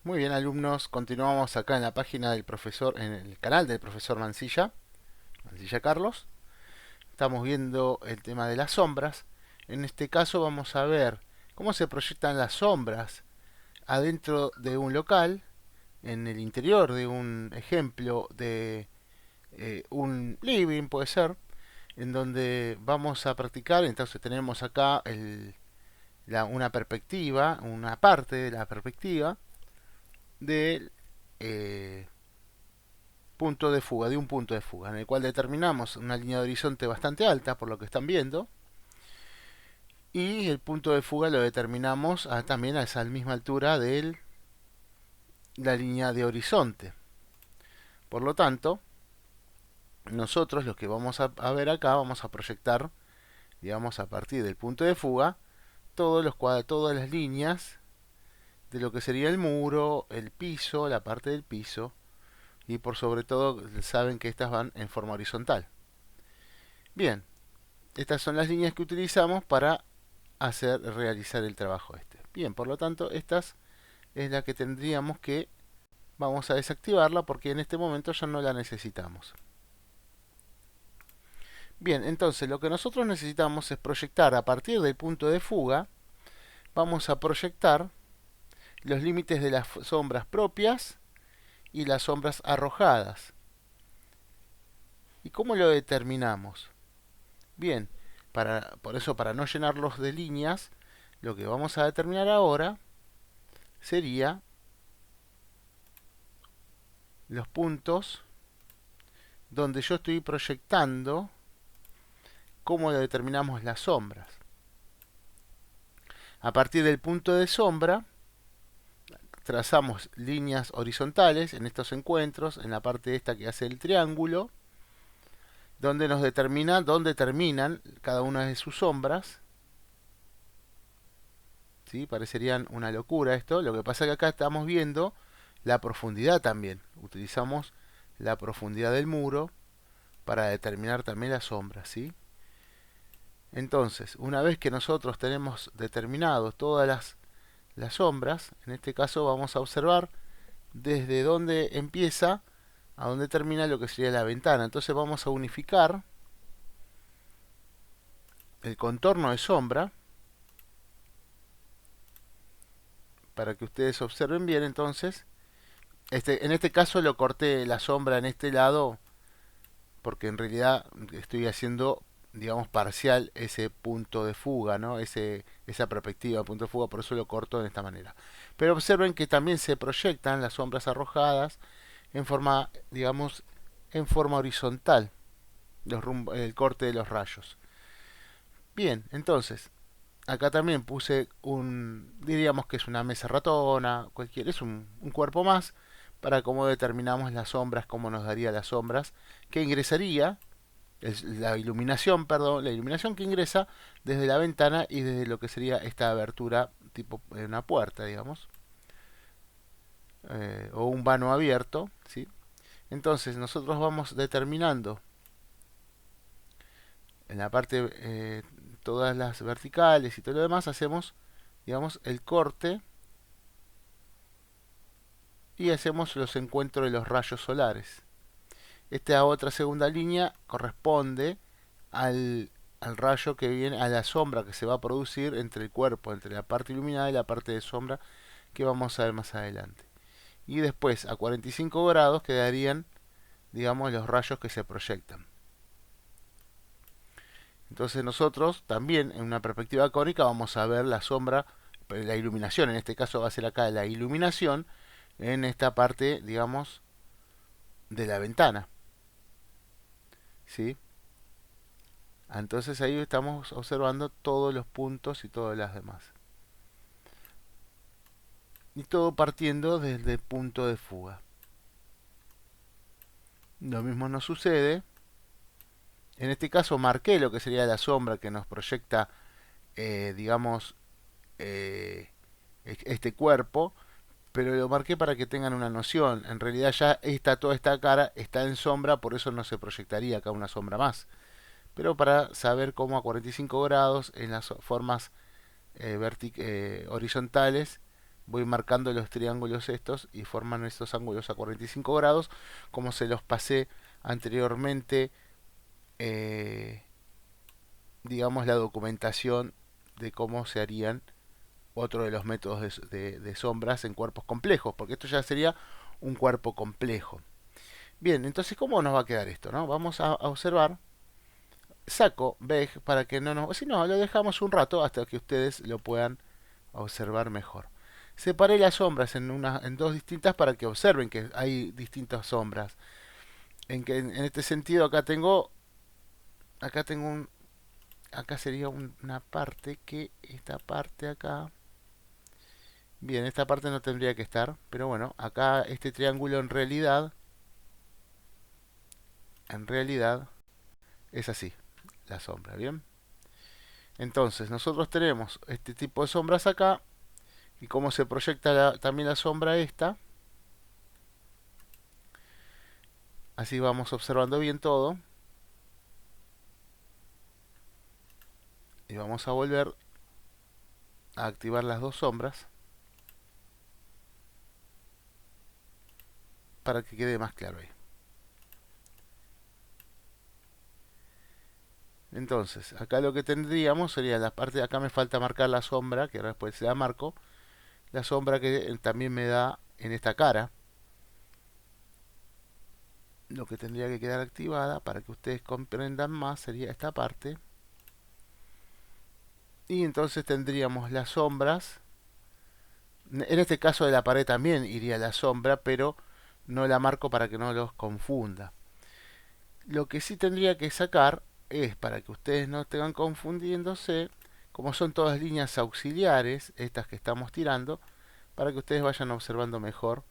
Muy bien, alumnos, continuamos acá en la página del profesor, en el canal del profesor Mancilla, Mancilla Carlos. Estamos viendo el tema de las sombras. En este caso vamos a ver cómo se proyectan las sombras adentro de un local, en el interior de un ejemplo de un living, puede ser, en donde vamos a practicar. Entonces tenemos acá una perspectiva, una parte de la perspectiva del punto de fuga, de un punto de fuga, en el cual determinamos una línea de horizonte bastante alta, por lo que están viendo, y el punto de fuga lo determinamos también a esa misma altura de la línea de horizonte. Por lo tanto, nosotros lo que vamos a ver acá, vamos a proyectar, digamos, a partir del punto de fuga, todas las líneas de lo que sería el muro, el piso, la parte del piso, y por sobre todo saben que estas van en forma horizontal. Bien, estas son las líneas que utilizamos para realizar el trabajo este. Bien, por lo tanto, estas es la que tendríamos que, vamos a desactivarla porque en este momento ya no la necesitamos. Bien, entonces lo que nosotros necesitamos es proyectar a partir del punto de fuga, vamos a proyectar los límites de las sombras propias y las sombras arrojadas. ¿Y cómo lo determinamos? Bien, por eso para no llenarlos de líneas, lo que vamos a determinar ahora sería los puntos donde yo estoy proyectando cómo determinamos las sombras. A partir del punto de sombra, trazamos líneas horizontales en estos encuentros, en la parte esta que hace el triángulo, donde nos determina dónde terminan cada una de sus sombras. ¿Sí? Parecerían una locura esto. Lo que pasa es que acá estamos viendo la profundidad también. Utilizamos la profundidad del muro para determinar también las sombras, ¿sí? Entonces, una vez que nosotros tenemos determinado todas las sombras, en este caso vamos a observar desde dónde empieza a dónde termina lo que sería la ventana. Entonces vamos a unificar el contorno de sombra para que ustedes observen bien. Entonces, en este caso lo corté la sombra en este lado porque en realidad estoy haciendo, digamos, parcial ese punto de fuga, ¿no? Esa perspectiva de punto de fuga, por eso lo corto de esta manera. Pero observen que también se proyectan las sombras arrojadas en forma, digamos, en forma horizontal, el corte de los rayos. Bien, entonces, acá también puse diríamos que es una mesa ratona, cualquier, es un cuerpo más, para cómo determinamos las sombras, cómo nos daría las sombras, que ingresaría la iluminación, perdón, la iluminación que ingresa desde la ventana y desde lo que sería esta abertura tipo una puerta, digamos, o un vano abierto, ¿sí? Entonces nosotros vamos determinando en la parte todas las verticales y todo lo demás, hacemos, digamos, el corte y hacemos los encuentros de los rayos solares. Esta otra segunda línea corresponde al rayo que viene, a la sombra que se va a producir entre el cuerpo, entre la parte iluminada y la parte de sombra que vamos a ver más adelante. Y después a 45 grados quedarían, digamos, los rayos que se proyectan. Entonces nosotros también en una perspectiva cónica vamos a ver la sombra, la iluminación, en este caso va a ser acá la iluminación en esta parte, digamos, de la ventana. ¿Sí? Entonces ahí estamos observando todos los puntos y todas las demás. Y todo partiendo desde el punto de fuga. Lo mismo nos sucede. En este caso marqué lo que sería la sombra que nos proyecta, digamos, eh, este cuerpo, pero lo marqué para que tengan una noción. En realidad ya toda esta cara está en sombra, por eso no se proyectaría acá una sombra más. Pero para saber cómo a 45 grados en las formas horizontales voy marcando los triángulos estos y forman estos ángulos a 45 grados, como se los pasé anteriormente, eh, digamos, la documentación de cómo se harían otro de los métodos de sombras en cuerpos complejos, porque esto ya sería un cuerpo complejo. Bien, entonces, ¿cómo nos va a quedar esto? ¿No? Vamos a observar. Saco Beg para que no nos... Si no, lo dejamos un rato hasta que ustedes lo puedan observar mejor. Separé las sombras en dos distintas para que observen que hay distintas sombras. En este sentido acá tengo un, acá sería una parte que esta parte acá, bien, esta parte no tendría que estar, pero bueno, acá este triángulo en realidad es así, la sombra, bien. Entonces nosotros tenemos este tipo de sombras acá y cómo se proyecta también la sombra esta. Así vamos observando bien todo. Y vamos a volver a activar las dos sombras para que quede más claro ahí. Entonces, acá lo que tendríamos sería la parte de acá, me falta marcar la sombra, que ahora después se la marco. La sombra que también me da en esta cara. Lo que tendría que quedar activada para que ustedes comprendan más sería esta parte. Y entonces tendríamos las sombras. En este caso de la pared también iría la sombra, pero no la marco para que no los confunda. Lo que sí tendría que sacar es, para que ustedes no estén confundiéndose, como son todas líneas auxiliares, estas que estamos tirando, para que ustedes vayan observando mejor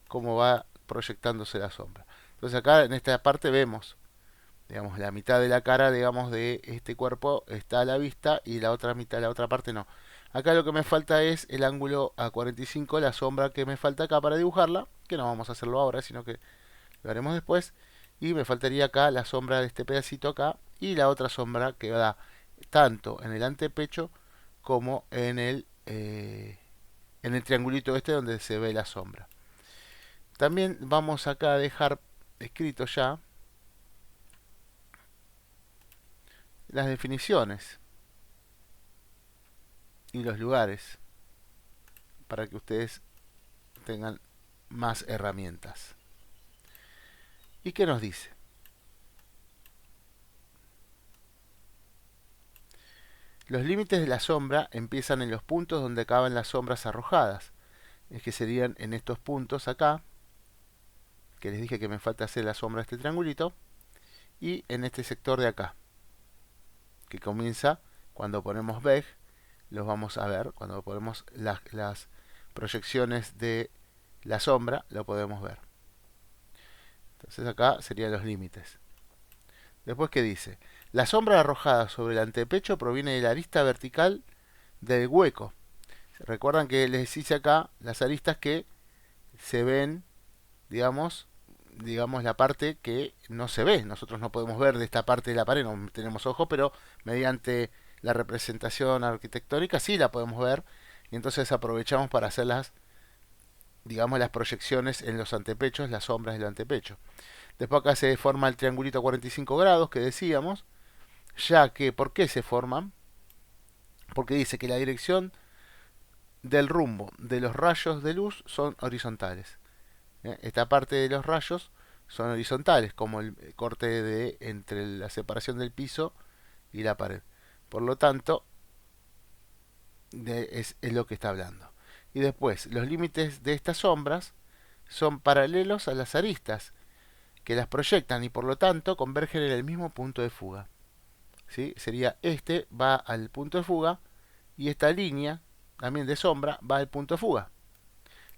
cómo va proyectándose la sombra. Entonces acá en esta parte vemos, digamos, la mitad de la cara, digamos, de este cuerpo está a la vista y la otra mitad, la otra parte no. Acá lo que me falta es el ángulo a 45, la sombra que me falta acá para dibujarla, que no vamos a hacerlo ahora, sino que lo haremos después. Y me faltaría acá la sombra de este pedacito acá y la otra sombra que da tanto en el antepecho como en el triangulito este donde se ve la sombra. También vamos acá a dejar escrito ya las definiciones y los lugares para que ustedes tengan más herramientas. ¿Y qué nos dice? Los límites de la sombra empiezan en los puntos donde acaban las sombras arrojadas. Es que serían en estos puntos acá, que les dije que me falta hacer la sombra de este triangulito, y en este sector de acá, que comienza cuando ponemos Beg, los vamos a ver, cuando ponemos las proyecciones de la sombra, lo podemos ver. Entonces acá serían los límites. Después, ¿qué dice? La sombra arrojada sobre el antepecho proviene de la arista vertical del hueco. Recuerdan que les hice acá las aristas que se ven, digamos la parte que no se ve. Nosotros no podemos ver de esta parte de la pared, no tenemos ojos, pero mediante la representación arquitectónica sí la podemos ver. Y entonces aprovechamos para hacer las proyecciones en los antepechos, las sombras del antepecho. Después acá se forma el triangulito a 45 grados que decíamos, ya que, ¿por qué se forman? Porque dice que la dirección del rumbo de los rayos de luz son horizontales. Esta parte de los rayos son horizontales, como el corte entre la separación del piso y la pared. Por lo tanto, es lo que está hablando. Y después, los límites de estas sombras son paralelos a las aristas que las proyectan y por lo tanto convergen en el mismo punto de fuga. ¿Sí? Sería este va al punto de fuga y esta línea también de sombra va al punto de fuga.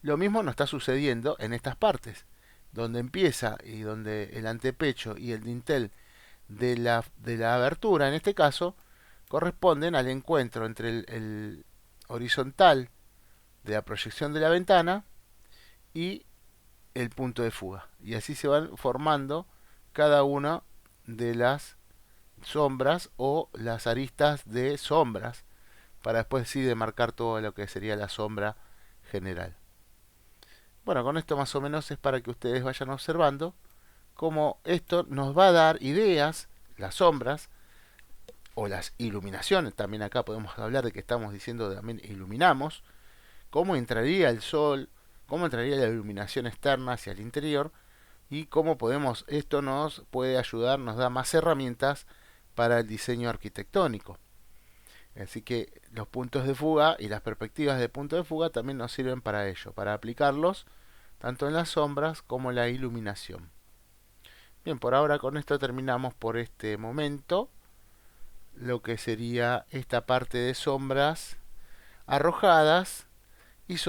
Lo mismo nos está sucediendo en estas partes, donde empieza y donde el antepecho y el dintel de la abertura, en este caso, corresponden al encuentro entre el horizontal de la proyección de la ventana y el punto de fuga. Y así se van formando cada una de las sombras o las aristas de sombras para después sí demarcar todo lo que sería la sombra general. Bueno, con esto más o menos es para que ustedes vayan observando cómo esto nos va a dar ideas, las sombras o las iluminaciones. También acá podemos hablar de que estamos diciendo también iluminamos, cómo entraría el sol, cómo entraría la iluminación externa hacia el interior y cómo podemos, esto nos puede ayudar, nos da más herramientas para el diseño arquitectónico. Así que los puntos de fuga y las perspectivas de punto de fuga también nos sirven para ello, para aplicarlos tanto en las sombras como en la iluminación. Bien, por ahora con esto terminamos por este momento lo que sería esta parte de sombras arrojadas y sombras